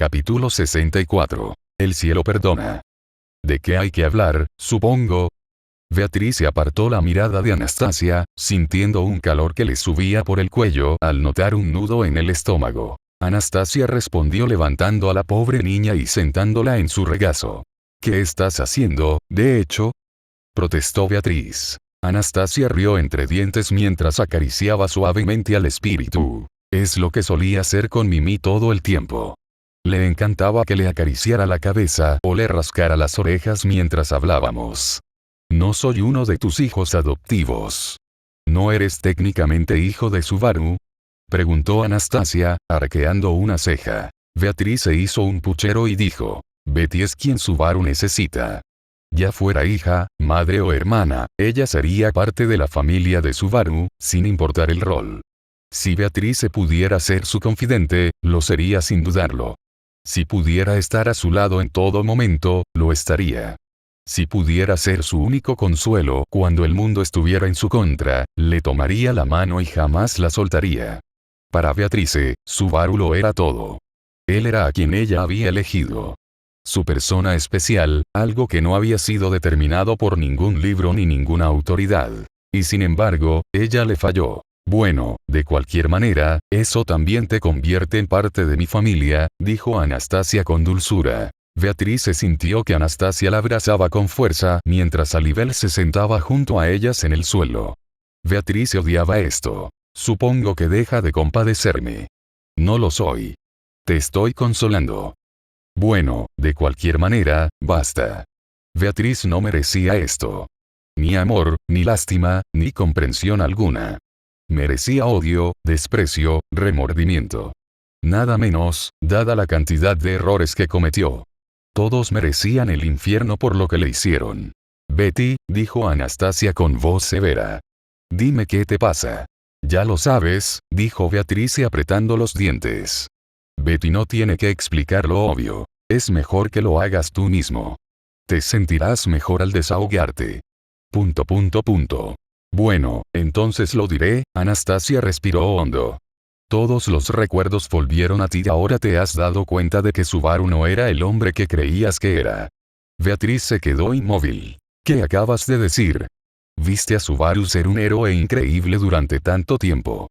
Capítulo 64. El cielo perdona. ¿De qué hay que hablar, supongo? Beatriz se apartó la mirada de Anastasia, sintiendo un calor que le subía por el cuello al notar un nudo en el estómago. Anastasia respondió levantando a la pobre niña y sentándola en su regazo. ¿Qué estás haciendo, de hecho? Protestó Beatriz. Anastasia rió entre dientes mientras acariciaba suavemente al espíritu. Es lo que solía hacer con Mimi todo el tiempo. Le encantaba que le acariciara la cabeza o le rascara las orejas mientras hablábamos. No soy uno de tus hijos adoptivos. ¿No eres técnicamente hijo de Subaru? Preguntó Anastasia, arqueando una ceja. Beatriz se hizo un puchero y dijo: Betty es quien Subaru necesita. Ya fuera hija, madre o hermana, ella sería parte de la familia de Subaru, sin importar el rol. Si Beatriz se pudiera ser su confidente, lo sería sin dudarlo. Si pudiera estar a su lado en todo momento, lo estaría. Si pudiera ser su único consuelo cuando el mundo estuviera en su contra, le tomaría la mano y jamás la soltaría. Para Beatrice, Subaru lo era todo. Él era a quien ella había elegido. Su persona especial, algo que no había sido determinado por ningún libro ni ninguna autoridad. Y sin embargo, ella le falló. Bueno, de cualquier manera, eso también te convierte en parte de mi familia, dijo Anastasia con dulzura. Beatriz se sintió que Anastasia la abrazaba con fuerza mientras Alibel se sentaba junto a ellas en el suelo. Beatriz odiaba esto. Supongo que deja de compadecerme. No lo soy. Te estoy consolando. Bueno, de cualquier manera, basta. Beatriz no merecía esto. Ni amor, ni lástima, ni comprensión alguna. Merecía odio, desprecio, remordimiento. Nada menos, dada la cantidad de errores que cometió. Todos merecían el infierno por lo que le hicieron. Betty, dijo Anastasia con voz severa. Dime qué te pasa. Ya lo sabes, dijo Beatriz apretando los dientes. Betty no tiene que explicar lo obvio. Es mejor que lo hagas tú mismo. Te sentirás mejor al desahogarte. ... Bueno, entonces lo diré. Anastasia respiró hondo. Todos los recuerdos volvieron a ti y ahora te has dado cuenta de que Subaru no era el hombre que creías que era. Beatriz se quedó inmóvil. ¿Qué acabas de decir? Viste a Subaru ser un héroe increíble durante tanto tiempo.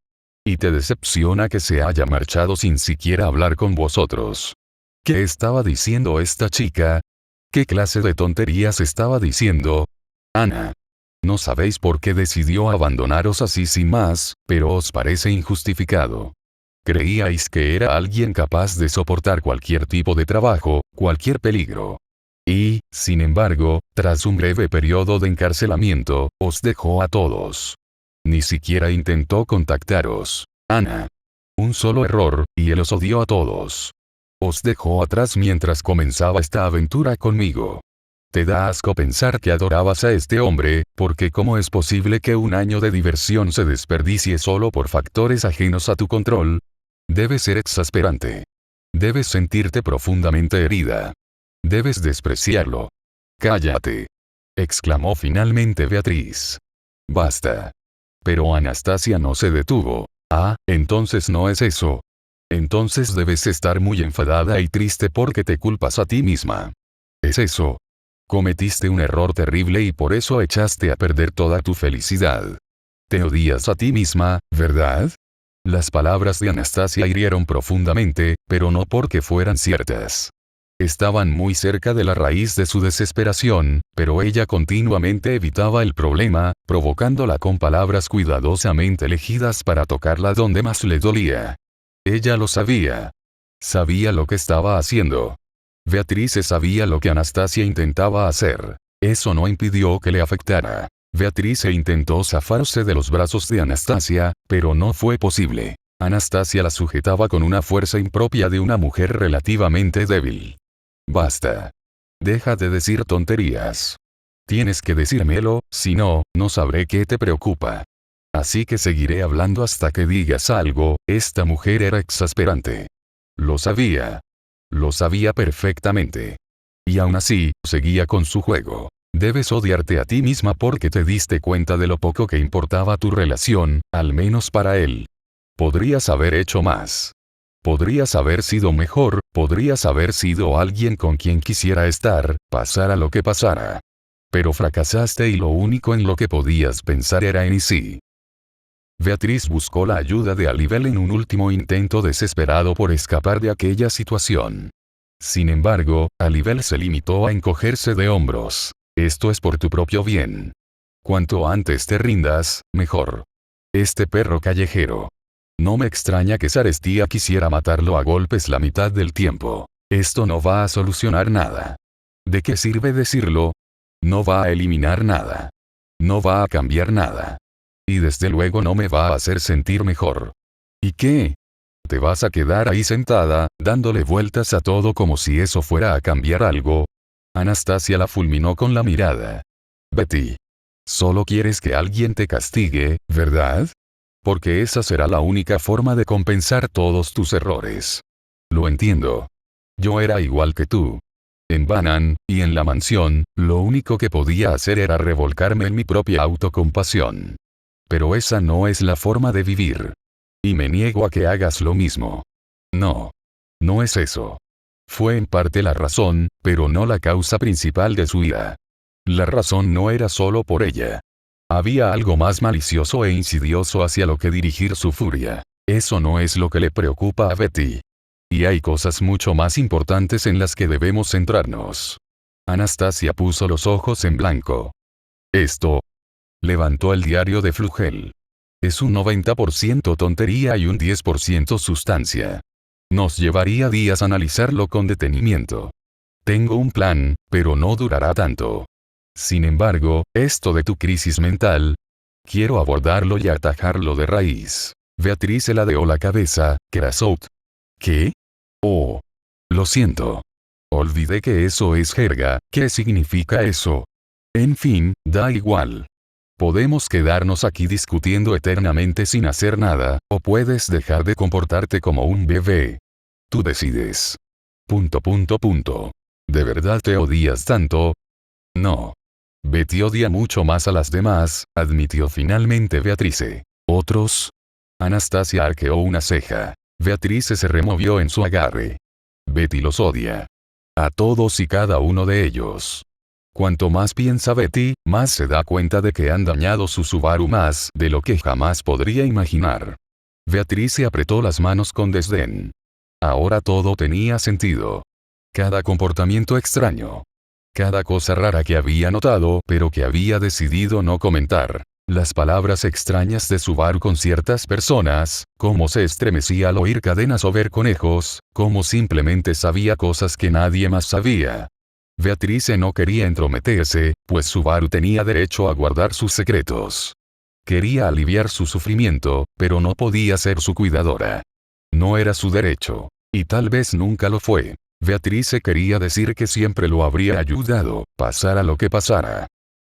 Y te decepciona que se haya marchado sin siquiera hablar con vosotros. ¿Qué estaba diciendo esta chica? ¿Qué clase de tonterías estaba diciendo? Ana. No sabéis por qué decidió abandonaros así sin más, pero os parece injustificado. Creíais que era alguien capaz de soportar cualquier tipo de trabajo, cualquier peligro. Y, sin embargo, tras un breve periodo de encarcelamiento, os dejó a todos. Ni siquiera intentó contactaros. Ana. Un solo error, y él os odió a todos. Os dejó atrás mientras comenzaba esta aventura conmigo. Te da asco pensar que adorabas a este hombre, porque ¿cómo es posible que un año de diversión se desperdicie solo por factores ajenos a tu control? Debe ser exasperante. Debes sentirte profundamente herida. Debes despreciarlo. Cállate. Exclamó finalmente Beatriz. Basta. Pero Anastasia no se detuvo. Ah, entonces no es eso. Entonces debes estar muy enfadada y triste porque te culpas a ti misma. ¿Es eso? Cometiste un error terrible y por eso echaste a perder toda tu felicidad. Te odias a ti misma, ¿verdad? Las palabras de Anastasia hirieron profundamente, pero no porque fueran ciertas. Estaban muy cerca de la raíz de su desesperación, pero ella continuamente evitaba el problema, provocándola con palabras cuidadosamente elegidas para tocarla donde más le dolía. Ella lo sabía. Sabía lo que estaba haciendo. Beatriz sabía lo que Anastasia intentaba hacer. Eso no impidió que le afectara. Beatriz intentó zafarse de los brazos de Anastasia, pero no fue posible. Anastasia la sujetaba con una fuerza impropia de una mujer relativamente débil. Basta. Deja de decir tonterías. Tienes que decírmelo, si no, no sabré qué te preocupa. Así que seguiré hablando hasta que digas algo. Esta mujer era exasperante. Lo sabía. Lo sabía perfectamente. Y aún así, seguía con su juego. Debes odiarte a ti misma porque te diste cuenta de lo poco que importaba tu relación, al menos para él. Podrías haber hecho más. Podrías haber sido mejor, podrías haber sido alguien con quien quisiera estar, pasara lo que pasara. Pero fracasaste y lo único en lo que podías pensar era en sí. Beatriz buscó la ayuda de Alibel en un último intento desesperado por escapar de aquella situación. Sin embargo, Alibel se limitó a encogerse de hombros. Esto es por tu propio bien. Cuanto antes te rindas, mejor. Este perro callejero. No me extraña que Sarestía quisiera matarlo a golpes la mitad del tiempo. Esto no va a solucionar nada. ¿De qué sirve decirlo? No va a eliminar nada. No va a cambiar nada. Y desde luego no me va a hacer sentir mejor. ¿Y qué? ¿Te vas a quedar ahí sentada, dándole vueltas a todo como si eso fuera a cambiar algo? Anastasia la fulminó con la mirada. Betty. Solo quieres que alguien te castigue, ¿verdad? Porque esa será la única forma de compensar todos tus errores. Lo entiendo. Yo era igual que tú. En Banán, y en la mansión, lo único que podía hacer era revolcarme en mi propia autocompasión. Pero esa no es la forma de vivir. Y me niego a que hagas lo mismo. No. No es eso. Fue en parte la razón, pero no la causa principal de su ira. La razón no era solo por ella. Había algo más malicioso e insidioso hacia lo que dirigir su furia. Eso no es lo que le preocupa a Betty. Y hay cosas mucho más importantes en las que debemos centrarnos. Anastasia puso los ojos en blanco. Esto. Levantó el diario de Flugel. Es un 90% tontería y un 10% sustancia. Nos llevaría días analizarlo con detenimiento. Tengo un plan, pero no durará tanto. Sin embargo, esto de tu crisis mental, quiero abordarlo y atajarlo de raíz. Beatriz se ladeó la cabeza. Creosote. ¿Qué? Oh. Lo siento. Olvidé que eso es jerga. ¿Qué significa eso? En fin, da igual. Podemos quedarnos aquí discutiendo eternamente sin hacer nada, o puedes dejar de comportarte como un bebé. Tú decides. ¿De verdad te odias tanto? No. Betty odia mucho más a las demás, admitió finalmente Beatrice. ¿Otros? Anastasia arqueó una ceja. Beatrice se removió en su agarre. Betty los odia. A todos y cada uno de ellos. Cuanto más piensa Betty, más se da cuenta de que han dañado su Subaru más de lo que jamás podría imaginar. Beatrice apretó las manos con desdén. Ahora todo tenía sentido. Cada comportamiento extraño. Cada cosa rara que había notado pero que había decidido no comentar. Las palabras extrañas de Subaru con ciertas personas, cómo se estremecía al oír cadenas o ver conejos, cómo simplemente sabía cosas que nadie más sabía. Beatrice no quería entrometerse, pues Subaru tenía derecho a guardar sus secretos. Quería aliviar su sufrimiento, pero no podía ser su cuidadora. No era su derecho. Y tal vez nunca lo fue. Beatrice quería decir que siempre lo habría ayudado, pasara lo que pasara.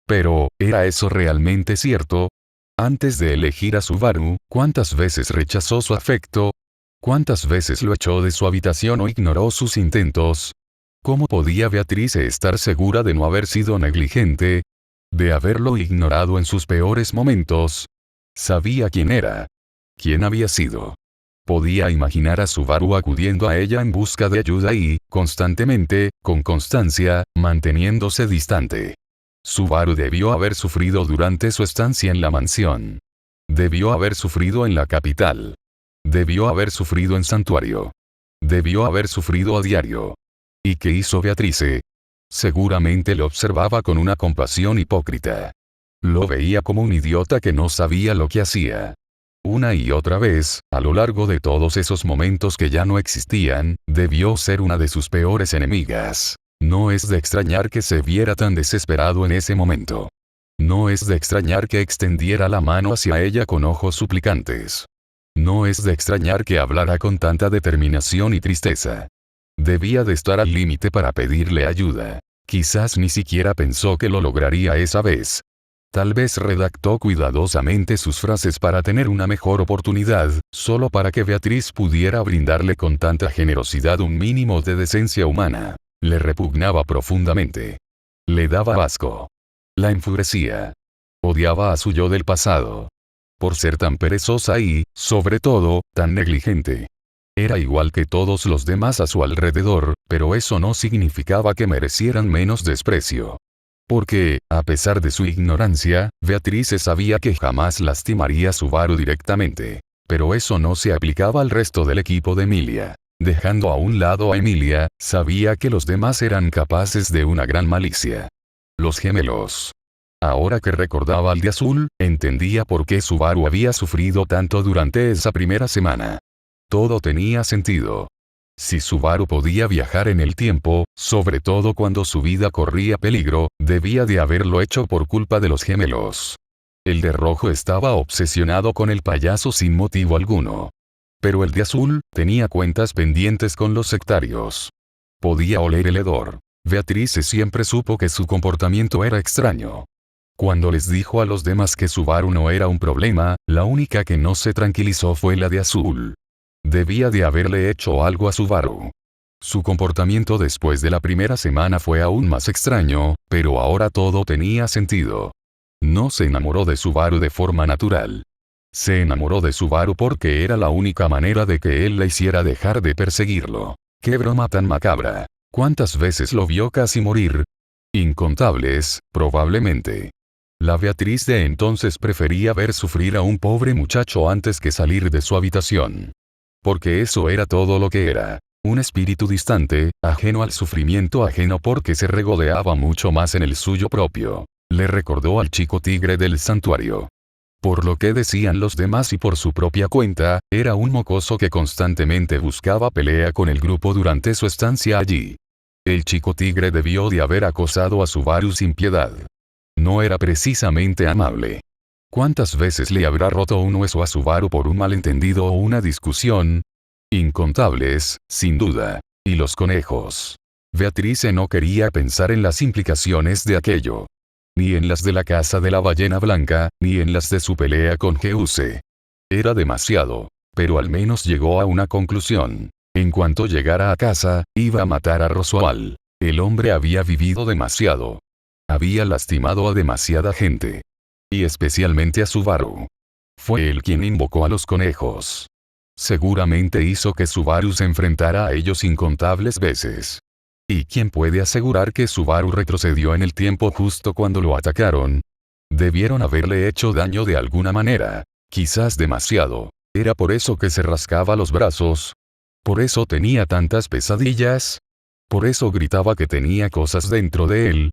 Pero, ¿era eso realmente cierto? Antes de elegir a Subaru, ¿cuántas veces rechazó su afecto? ¿Cuántas veces lo echó de su habitación o ignoró sus intentos? ¿Cómo podía Beatrice estar segura de no haber sido negligente? ¿De haberlo ignorado en sus peores momentos? Sabía quién era. ¿Quién había sido? Podía imaginar a Subaru acudiendo a ella en busca de ayuda y, constantemente, con constancia, manteniéndose distante. Subaru debió haber sufrido durante su estancia en la mansión. Debió haber sufrido en la capital. Debió haber sufrido en Santuario. Debió haber sufrido a diario. ¿Y qué hizo Beatrice? Seguramente lo observaba con una compasión hipócrita. Lo veía como un idiota que no sabía lo que hacía. Una y otra vez, a lo largo de todos esos momentos que ya no existían, debió ser una de sus peores enemigas. No es de extrañar que se viera tan desesperado en ese momento. No es de extrañar que extendiera la mano hacia ella con ojos suplicantes. No es de extrañar que hablara con tanta determinación y tristeza. Debía de estar al límite para pedirle ayuda. Quizás ni siquiera pensó que lo lograría esa vez. Tal vez redactó cuidadosamente sus frases para tener una mejor oportunidad, solo para que Beatriz pudiera brindarle con tanta generosidad un mínimo de decencia humana. Le repugnaba profundamente. Le daba asco. La enfurecía. Odiaba a su yo del pasado. Por ser tan perezosa y, sobre todo, tan negligente. Era igual que todos los demás a su alrededor, pero eso no significaba que merecieran menos desprecio. Porque, a pesar de su ignorancia, Beatrice sabía que jamás lastimaría a Subaru directamente. Pero eso no se aplicaba al resto del equipo de Emilia. Dejando a un lado a Emilia, sabía que los demás eran capaces de una gran malicia. Los gemelos. Ahora que recordaba al de azul, entendía por qué Subaru había sufrido tanto durante esa primera semana. Todo tenía sentido. Si Subaru podía viajar en el tiempo, sobre todo cuando su vida corría peligro, debía de haberlo hecho por culpa de los gemelos. El de rojo estaba obsesionado con el payaso sin motivo alguno. Pero el de azul tenía cuentas pendientes con los sectarios. Podía oler el hedor. Beatrice siempre supo que su comportamiento era extraño. Cuando les dijo a los demás que Subaru no era un problema, la única que no se tranquilizó fue la de azul. Debía de haberle hecho algo a Subaru. Su comportamiento después de la primera semana fue aún más extraño, pero ahora todo tenía sentido. No se enamoró de Subaru de forma natural. Se enamoró de Subaru porque era la única manera de que él la hiciera dejar de perseguirlo. ¡Qué broma tan macabra! ¿Cuántas veces lo vio casi morir? Incontables, probablemente. La Beatriz de entonces prefería ver sufrir a un pobre muchacho antes que salir de su habitación. Porque eso era todo lo que era. Un espíritu distante, ajeno al sufrimiento ajeno porque se regodeaba mucho más en el suyo propio. Le recordó al chico tigre del santuario. Por lo que decían los demás y por su propia cuenta, era un mocoso que constantemente buscaba pelea con el grupo durante su estancia allí. El chico tigre debió de haber acosado a Subaru sin piedad. No era precisamente amable. ¿Cuántas veces le habrá roto un hueso a Subaru por un malentendido o una discusión? Incontables, sin duda. Y los conejos. Beatrice no quería pensar en las implicaciones de aquello. Ni en las de la casa de la ballena blanca, ni en las de su pelea con Geuse. Era demasiado. Pero al menos llegó a una conclusión. En cuanto llegara a casa, iba a matar a Roswell. El hombre había vivido demasiado. Había lastimado a demasiada gente. Y especialmente a Subaru. Fue él quien invocó a los conejos. Seguramente hizo que Subaru se enfrentara a ellos incontables veces. ¿Y quién puede asegurar que Subaru retrocedió en el tiempo justo cuando lo atacaron? Debieron haberle hecho daño de alguna manera. Quizás demasiado. ¿Era por eso que se rascaba los brazos? ¿Por eso tenía tantas pesadillas? ¿Por eso gritaba que tenía cosas dentro de él?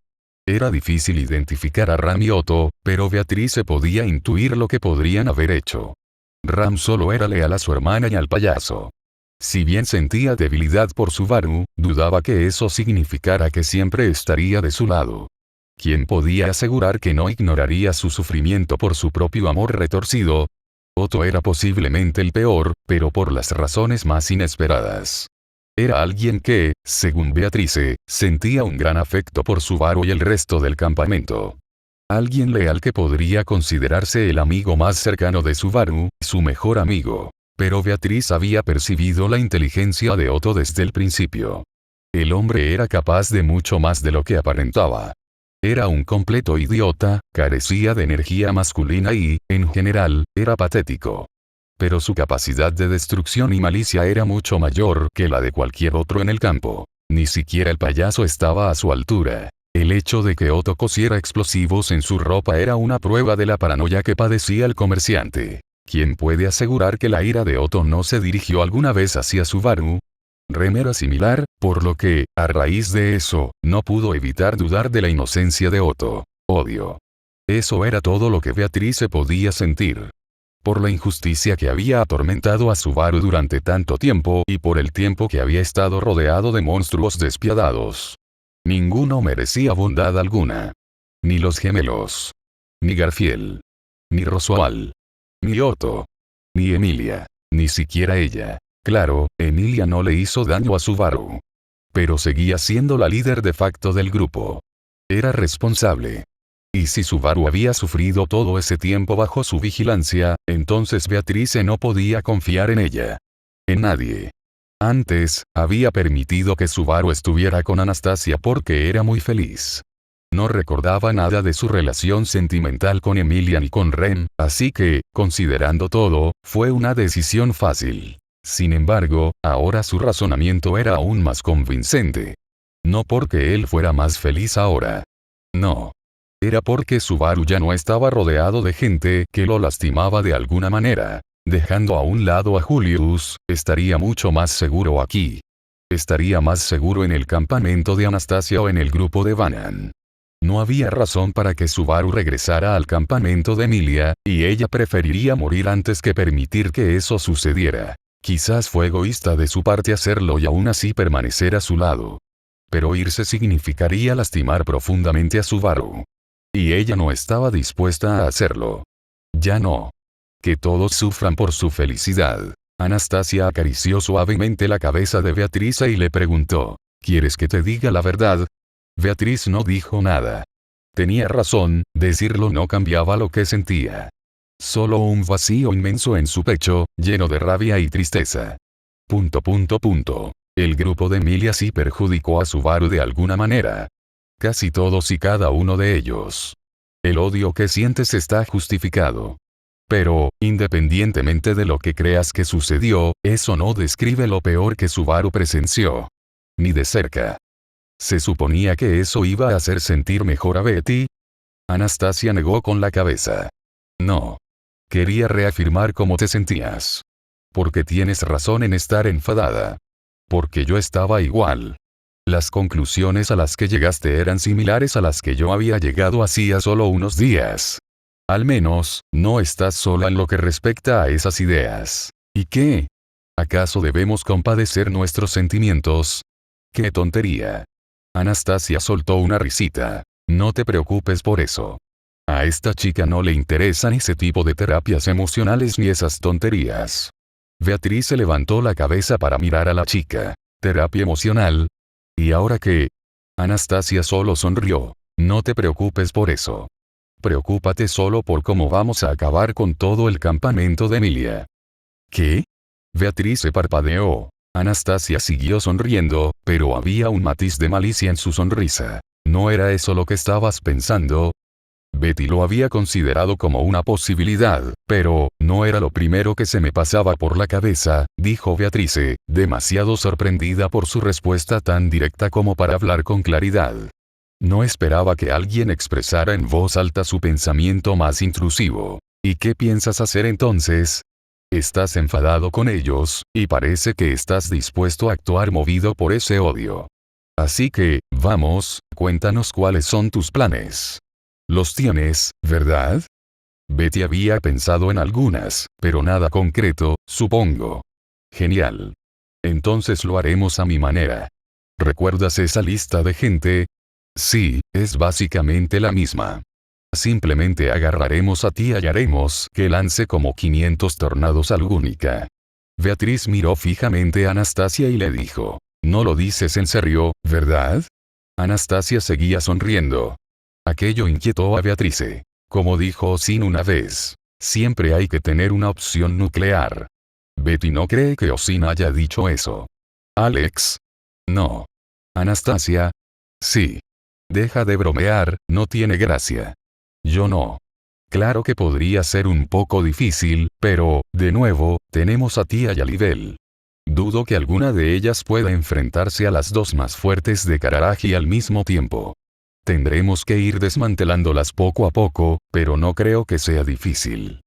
Era difícil identificar a Ram y Otto, pero Beatrice podía intuir lo que podrían haber hecho. Ram solo era leal a su hermana y al payaso. Si bien sentía debilidad por Subaru, dudaba que eso significara que siempre estaría de su lado. ¿Quién podía asegurar que no ignoraría su sufrimiento por su propio amor retorcido? Otto era posiblemente el peor, pero por las razones más inesperadas. Era alguien que, según Beatrice, sentía un gran afecto por Subaru y el resto del campamento. Alguien leal que podría considerarse el amigo más cercano de Subaru, su mejor amigo. Pero Beatriz había percibido la inteligencia de Otto desde el principio. El hombre era capaz de mucho más de lo que aparentaba. Era un completo idiota, carecía de energía masculina y, en general, era patético. Pero su capacidad de destrucción y malicia era mucho mayor que la de cualquier otro en el campo. Ni siquiera el payaso estaba a su altura. El hecho de que Otto cosiera explosivos en su ropa era una prueba de la paranoia que padecía el comerciante. ¿Quién puede asegurar que la ira de Otto no se dirigió alguna vez hacia Subaru? Rem era similar, por lo que, a raíz de eso, no pudo evitar dudar de la inocencia de Otto. Odio. Eso era todo lo que Beatrice podía sentir. Por la injusticia que había atormentado a Subaru durante tanto tiempo y por el tiempo que había estado rodeado de monstruos despiadados. Ninguno merecía bondad alguna. Ni los gemelos. Ni Garfield. Ni Roswell. Ni Otto. Ni Emilia. Ni siquiera ella. Claro, Emilia no le hizo daño a Subaru. Pero seguía siendo la líder de facto del grupo. Era responsable. Y si Subaru había sufrido todo ese tiempo bajo su vigilancia, entonces Beatrice no podía confiar en ella. En nadie. Antes, había permitido que Subaru estuviera con Anastasia porque era muy feliz. No recordaba nada de su relación sentimental con Emilia ni con Rem, así que, considerando todo, fue una decisión fácil. Sin embargo, ahora su razonamiento era aún más convincente. No porque él fuera más feliz ahora. No. Era porque Subaru ya no estaba rodeado de gente que lo lastimaba de alguna manera. Dejando a un lado a Julius, estaría mucho más seguro aquí. Estaría más seguro en el campamento de Anastasia o en el grupo de Vannan. No había razón para que Subaru regresara al campamento de Emilia, y ella preferiría morir antes que permitir que eso sucediera. Quizás fue egoísta de su parte hacerlo y aún así permanecer a su lado. Pero irse significaría lastimar profundamente a Subaru. Y ella no estaba dispuesta a hacerlo. Ya no. Que todos sufran por su felicidad. Anastasia acarició suavemente la cabeza de Beatriz y le preguntó, ¿quieres que te diga la verdad? Beatriz no dijo nada. Tenía razón, decirlo no cambiaba lo que sentía. Solo un vacío inmenso en su pecho, lleno de rabia y tristeza. El grupo de Emilia sí perjudicó a Subaru de alguna manera. Casi todos y cada uno de ellos. El odio que sientes está justificado. Pero, independientemente de lo que creas que sucedió, eso no describe lo peor que Subaru presenció. Ni de cerca. ¿Se suponía que eso iba a hacer sentir mejor a Betty? Anastasia negó con la cabeza. No. Quería reafirmar cómo te sentías. Porque tienes razón en estar enfadada. Porque yo estaba igual. Las conclusiones a las que llegaste eran similares a las que yo había llegado hacía solo unos días. Al menos, no estás sola en lo que respecta a esas ideas. ¿Y qué? ¿Acaso debemos compadecer nuestros sentimientos? ¡Qué tontería! Anastasia soltó una risita. No te preocupes por eso. A esta chica no le interesan ese tipo de terapias emocionales ni esas tonterías. Beatriz se levantó la cabeza para mirar a la chica. ¿Terapia emocional? ¿Y ahora qué? Anastasia solo sonrió. No te preocupes por eso. Preocúpate solo por cómo vamos a acabar con todo el campamento de Emilia. ¿Qué? Beatriz se parpadeó. Anastasia siguió sonriendo, pero había un matiz de malicia en su sonrisa. ¿No era eso lo que estabas pensando? Betty lo había considerado como una posibilidad, pero, no era lo primero que se me pasaba por la cabeza, dijo Beatrice, demasiado sorprendida por su respuesta tan directa como para hablar con claridad. No esperaba que alguien expresara en voz alta su pensamiento más intrusivo. ¿Y qué piensas hacer entonces? Estás enfadado con ellos, y parece que estás dispuesto a actuar movido por ese odio. Así que, vamos, cuéntanos cuáles son tus planes. Los tienes, ¿verdad? Betty había pensado en algunas, pero nada concreto, supongo. Genial. Entonces lo haremos a mi manera. ¿Recuerdas esa lista de gente? Sí, es básicamente la misma. Simplemente agarraremos a Tia y haremos que lance como 500 tornados a Lugúnica. Beatriz miró fijamente a Anastasia y le dijo, no lo dices en serio, ¿verdad? Anastasia seguía sonriendo. Aquello inquietó a Beatrice. Como dijo Osin una vez, siempre hay que tener una opción nuclear. Betty no cree que Osin haya dicho eso. Alex. No. Anastasia. Sí. Deja de bromear, no tiene gracia. Yo no. Claro que podría ser un poco difícil, pero, de nuevo, tenemos a Tia y a Libel. Dudo que alguna de ellas pueda enfrentarse a las dos más fuertes de Kararagi al mismo tiempo. Tendremos que ir desmantelándolas poco a poco, pero no creo que sea difícil.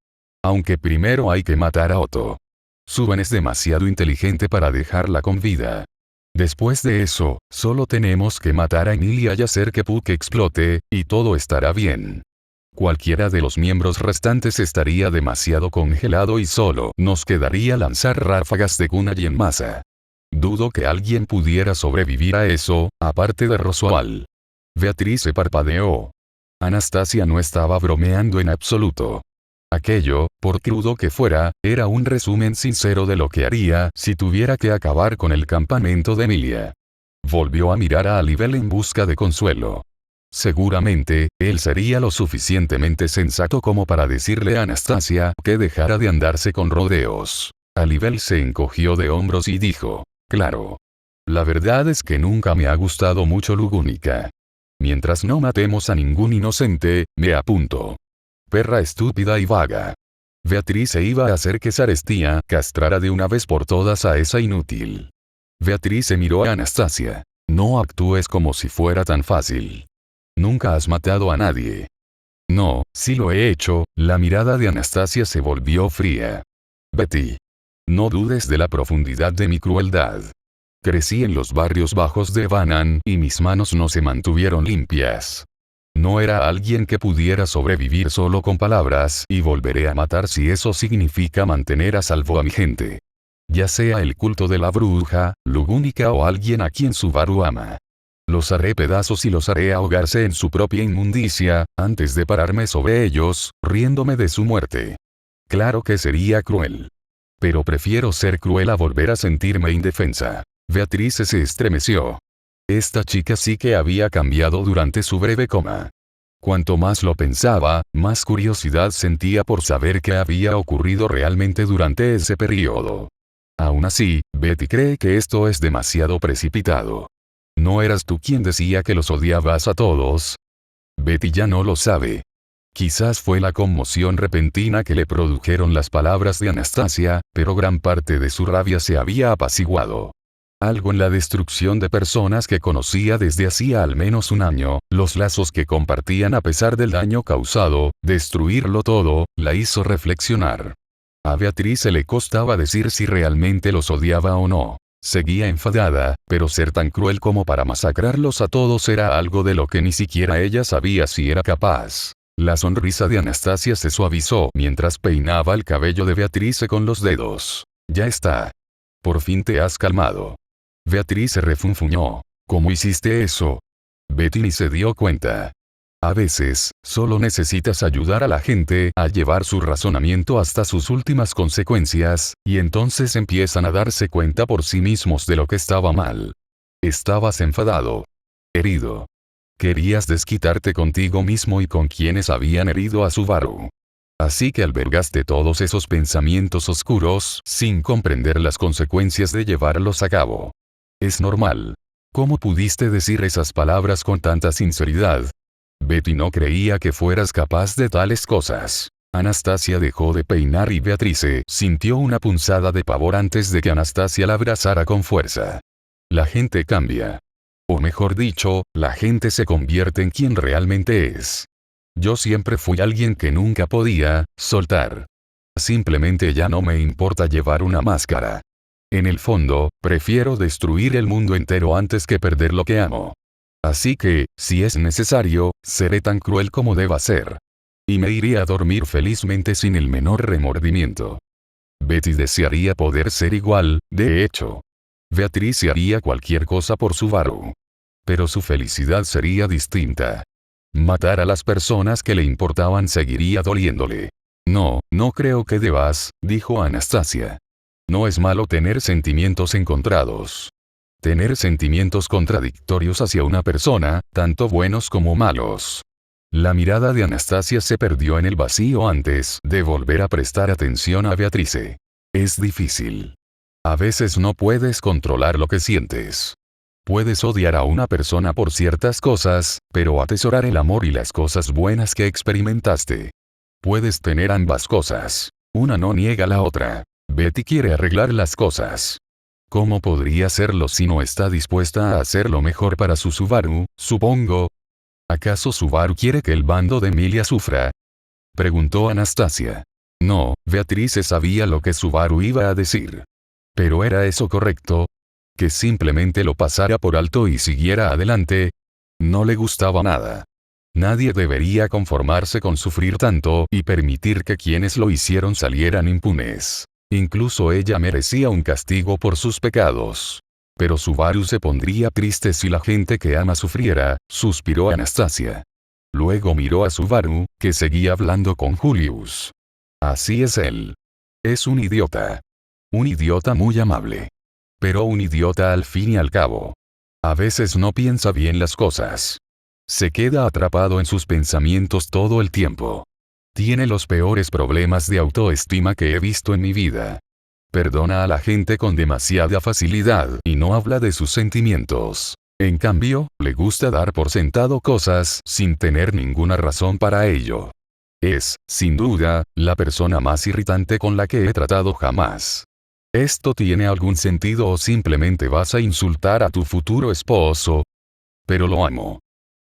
Aunque primero hay que matar a Otto. Suban es demasiado inteligente para dejarla con vida. Después de eso, solo tenemos que matar a Emilia y hacer que Puck explote, y todo estará bien. Cualquiera de los miembros restantes estaría demasiado congelado y solo nos quedaría lanzar ráfagas de kunai en masa. Dudo que alguien pudiera sobrevivir a eso, aparte de Roswell. Beatriz se parpadeó. Anastasia no estaba bromeando en absoluto. Aquello, por crudo que fuera, era un resumen sincero de lo que haría si tuviera que acabar con el campamento de Emilia. Volvió a mirar a Alibel en busca de consuelo. Seguramente, él sería lo suficientemente sensato como para decirle a Anastasia que dejara de andarse con rodeos. Alibel se encogió de hombros y dijo, claro. La verdad es que nunca me ha gustado mucho Lugúnica. Mientras no matemos a ningún inocente, me apunto. Perra estúpida y vaga. Beatriz iba a hacer que Sarestia castrara de una vez por todas a esa inútil. Beatriz miró a Anastasia. No actúes como si fuera tan fácil. Nunca has matado a nadie. No, sí lo he hecho. La mirada de Anastasia se volvió fría. Betty. No dudes de la profundidad de mi crueldad. Crecí en los barrios bajos de Banan y mis manos no se mantuvieron limpias. No era alguien que pudiera sobrevivir solo con palabras y volveré a matar si eso significa mantener a salvo a mi gente. Ya sea el culto de la bruja, Lugúnica o alguien a quien Subaru ama. Los haré pedazos y los haré ahogarse en su propia inmundicia, antes de pararme sobre ellos, riéndome de su muerte. Claro que sería cruel. Pero prefiero ser cruel a volver a sentirme indefensa. Beatriz se estremeció. Esta chica sí que había cambiado durante su breve coma. Cuanto más lo pensaba, más curiosidad sentía por saber qué había ocurrido realmente durante ese periodo. Aún así, Betty cree que esto es demasiado precipitado. ¿No eras tú quien decía que los odiabas a todos? Betty ya no lo sabe. Quizás fue la conmoción repentina que le produjeron las palabras de Anastasia, pero gran parte de su rabia se había apaciguado. Algo en la destrucción de personas que conocía desde hacía al menos un año, los lazos que compartían a pesar del daño causado, destruirlo todo, la hizo reflexionar. A Beatriz se le costaba decir si realmente los odiaba o no. Seguía enfadada, pero ser tan cruel como para masacrarlos a todos era algo de lo que ni siquiera ella sabía si era capaz. La sonrisa de Anastasia se suavizó mientras peinaba el cabello de Beatriz con los dedos. Ya está. Por fin te has calmado. Beatriz se refunfuñó. ¿Cómo hiciste eso? Betty ni se dio cuenta. A veces, solo necesitas ayudar a la gente a llevar su razonamiento hasta sus últimas consecuencias, y entonces empiezan a darse cuenta por sí mismos de lo que estaba mal. Estabas enfadado. Herido. Querías desquitarte contigo mismo y con quienes habían herido a Subaru. Así que albergaste todos esos pensamientos oscuros sin comprender las consecuencias de llevarlos a cabo. Es normal. ¿Cómo pudiste decir esas palabras con tanta sinceridad? Betty no creía que fueras capaz de tales cosas. Anastasia dejó de peinar y Beatriz sintió una punzada de pavor antes de que Anastasia la abrazara con fuerza. La gente cambia. O mejor dicho, la gente se convierte en quien realmente es. Yo siempre fui alguien que nunca podía soltar. Simplemente ya no me importa llevar una máscara. En el fondo, prefiero destruir el mundo entero antes que perder lo que amo. Así que, si es necesario, seré tan cruel como deba ser. Y me iré a dormir felizmente sin el menor remordimiento. Betty desearía poder ser igual, de hecho. Beatriz haría cualquier cosa por Subaru. Pero su felicidad sería distinta. Matar a las personas que le importaban seguiría doliéndole. No, no creo que debas, dijo Anastasia. No es malo tener sentimientos encontrados. Tener sentimientos contradictorios hacia una persona, tanto buenos como malos. La mirada de Anastasia se perdió en el vacío antes de volver a prestar atención a Beatriz. Es difícil. A veces no puedes controlar lo que sientes. Puedes odiar a una persona por ciertas cosas, pero atesorar el amor y las cosas buenas que experimentaste. Puedes tener ambas cosas. Una no niega la otra. Betty quiere arreglar las cosas. ¿Cómo podría hacerlo si no está dispuesta a hacer lo mejor para su Subaru, supongo? ¿Acaso Subaru quiere que el bando de Emilia sufra? Preguntó Anastasia. No, Beatriz sabía lo que Subaru iba a decir. ¿Pero era eso correcto? ¿Que simplemente lo pasara por alto y siguiera adelante? No le gustaba nada. Nadie debería conformarse con sufrir tanto y permitir que quienes lo hicieron salieran impunes. Incluso ella merecía un castigo por sus pecados. Pero Subaru se pondría triste si la gente que ama sufriera, suspiró Anastasia. Luego miró a Subaru, que seguía hablando con Julius. Así es él. Es un idiota. Un idiota muy amable. Pero un idiota al fin y al cabo. A veces no piensa bien las cosas. Se queda atrapado en sus pensamientos todo el tiempo. Tiene los peores problemas de autoestima que he visto en mi vida. Perdona a la gente con demasiada facilidad y no habla de sus sentimientos. En cambio, le gusta dar por sentado cosas sin tener ninguna razón para ello. Es, sin duda, la persona más irritante con la que he tratado jamás. ¿Esto tiene algún sentido o simplemente vas a insultar a tu futuro esposo? Pero lo amo.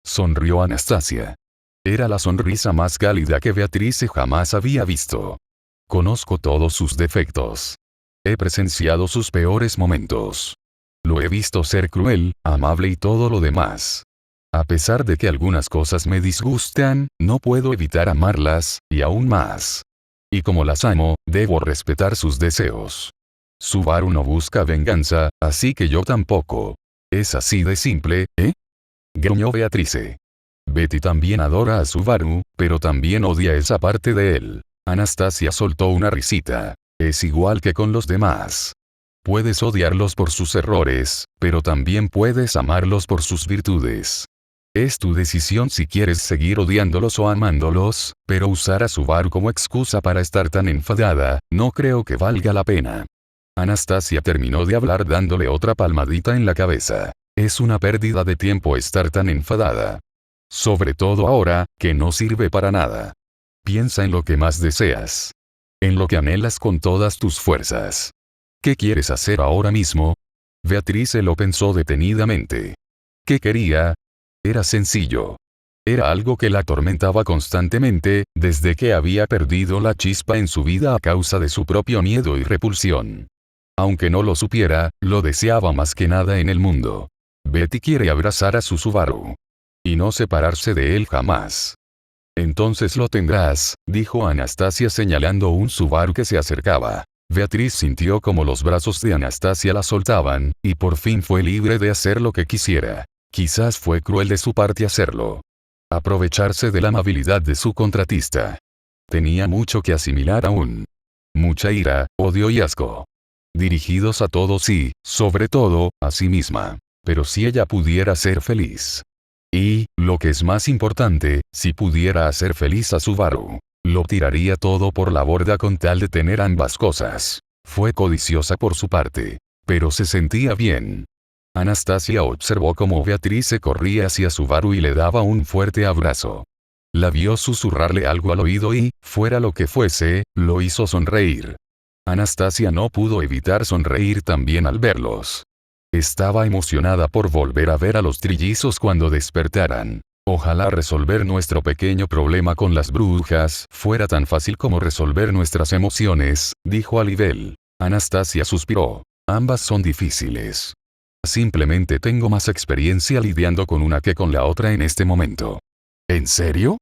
Sonrió Anastasia. Era la sonrisa más cálida que Beatrice jamás había visto. Conozco todos sus defectos. He presenciado sus peores momentos. Lo he visto ser cruel, amable y todo lo demás. A pesar de que algunas cosas me disgustan, no puedo evitar amarlas, y aún más. Y como las amo, debo respetar sus deseos. Subaru no busca venganza, así que yo tampoco. Es así de simple, ¿eh? Gruñó Beatrice. Betty también adora a Subaru, pero también odia esa parte de él. Anastasia soltó una risita. Es igual que con los demás. Puedes odiarlos por sus errores, pero también puedes amarlos por sus virtudes. Es tu decisión si quieres seguir odiándolos o amándolos, pero usar a Subaru como excusa para estar tan enfadada, no creo que valga la pena. Anastasia terminó de hablar dándole otra palmadita en la cabeza. Es una pérdida de tiempo estar tan enfadada. Sobre todo ahora, que no sirve para nada. Piensa en lo que más deseas. En lo que anhelas con todas tus fuerzas. ¿Qué quieres hacer ahora mismo? Beatrice lo pensó detenidamente. ¿Qué quería? Era sencillo. Era algo que la atormentaba constantemente, desde que había perdido la chispa en su vida a causa de su propio miedo y repulsión. Aunque no lo supiera, lo deseaba más que nada en el mundo. Betty quiere abrazar a su Subaru. Y no separarse de él jamás. Entonces lo tendrás, dijo Anastasia señalando un Subaru que se acercaba. Beatriz sintió como los brazos de Anastasia la soltaban, y por fin fue libre de hacer lo que quisiera. Quizás fue cruel de su parte hacerlo. Aprovecharse de la amabilidad de su contratista. Tenía mucho que asimilar aún. Mucha ira, odio y asco. Dirigidos a todos y, sobre todo, a sí misma. Pero si ella pudiera ser feliz. Y, lo que es más importante, si pudiera hacer feliz a Subaru. Lo tiraría todo por la borda con tal de tener ambas cosas. Fue codiciosa por su parte. Pero se sentía bien. Anastasia observó cómo Beatrice corría hacia Subaru y le daba un fuerte abrazo. La vio susurrarle algo al oído y, fuera lo que fuese, lo hizo sonreír. Anastasia no pudo evitar sonreír también al verlos. Estaba emocionada por volver a ver a los trillizos cuando despertaran. Ojalá resolver nuestro pequeño problema con las brujas fuera tan fácil como resolver nuestras emociones, dijo Alibel. Anastasia suspiró. Ambas son difíciles. Simplemente tengo más experiencia lidiando con una que con la otra en este momento. ¿En serio?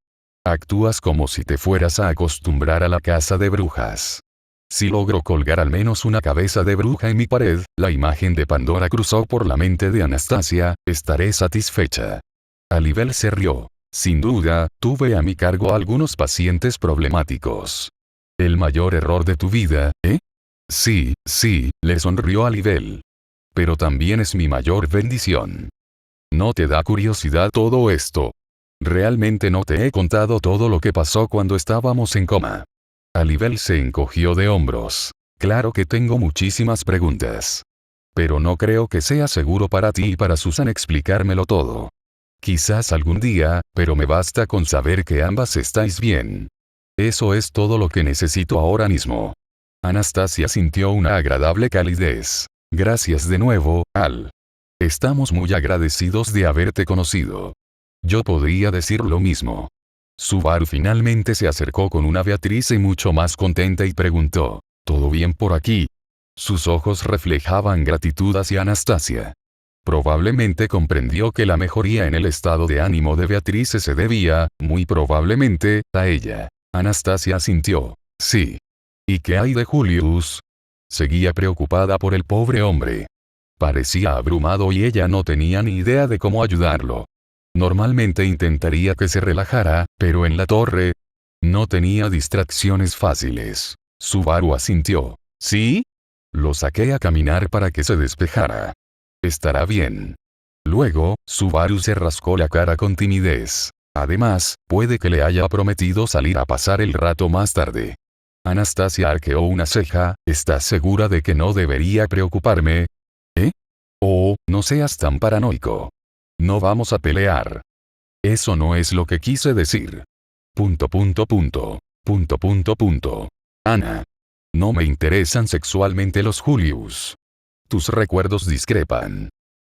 Actúas como si te fueras a acostumbrar a la casa de brujas. Si logro colgar al menos una cabeza de bruja en mi pared, la imagen de Pandora cruzó por la mente de Anastasia, estaré satisfecha. Alibel se rió. Sin duda, tuve a mi cargo algunos pacientes problemáticos. ¿El mayor error de tu vida, eh? Sí, le sonrió Alibel. Pero también es mi mayor bendición. ¿No te da curiosidad todo esto? Realmente no te he contado todo lo que pasó cuando estábamos en coma. Alibel se encogió de hombros. Claro que tengo muchísimas preguntas. Pero no creo que sea seguro para ti y para Susan explicármelo todo. Quizás algún día, pero me basta con saber que ambas estáis bien. Eso es todo lo que necesito ahora mismo. Anastasia sintió una agradable calidez. Gracias de nuevo, Al. Estamos muy agradecidos de haberte conocido. Yo podría decir lo mismo. Subaru finalmente se acercó con una Beatrice mucho más contenta y preguntó, ¿todo bien por aquí? Sus ojos reflejaban gratitud hacia Anastasia. Probablemente comprendió que la mejoría en el estado de ánimo de Beatrice se debía, muy probablemente, a ella. Anastasia asintió. Sí. ¿Y qué hay de Julius? Seguía preocupada por el pobre hombre. Parecía abrumado y ella no tenía ni idea de cómo ayudarlo. Normalmente intentaría que se relajara, pero en la torre no tenía distracciones fáciles. Subaru asintió. ¿Sí? Lo saqué a caminar para que se despejara. Estará bien. Luego, Subaru se rascó la cara con timidez. Además, puede que le haya prometido salir a pasar el rato más tarde. Anastasia arqueó una ceja. ¿Estás segura de que no debería preocuparme? ¿Eh? Oh, no seas tan paranoico. No vamos a pelear. Eso no es lo que quise decir. Punto punto punto. Punto punto punto. Ana. No me interesan sexualmente los Julius. Tus recuerdos discrepan.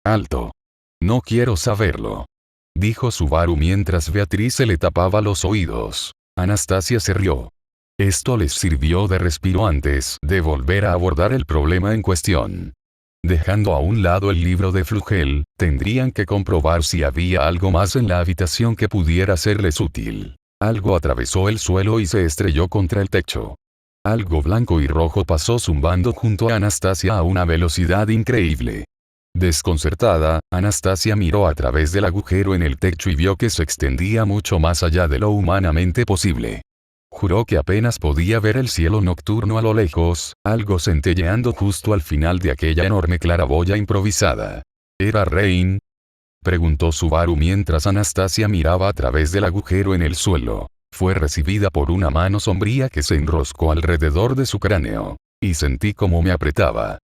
Alto. No quiero saberlo. Dijo Subaru mientras Beatriz se le tapaba los oídos. Anastasia se rió. Esto les sirvió de respiro antes de volver a abordar el problema en cuestión. Dejando a un lado el libro de Flugel, tendrían que comprobar si había algo más en la habitación que pudiera serles útil. Algo atravesó el suelo y se estrelló contra el techo. Algo blanco y rojo pasó zumbando junto a Anastasia a una velocidad increíble. Desconcertada, Anastasia miró a través del agujero en el techo y vio que se extendía mucho más allá de lo humanamente posible. Juró que apenas podía ver el cielo nocturno a lo lejos, algo centelleando justo al final de aquella enorme claraboya improvisada. ¿Era Rain? Preguntó Subaru mientras Anastasia miraba a través del agujero en el suelo. Fue recibida por una mano sombría que se enroscó alrededor de su cráneo. Y sentí cómo me apretaba.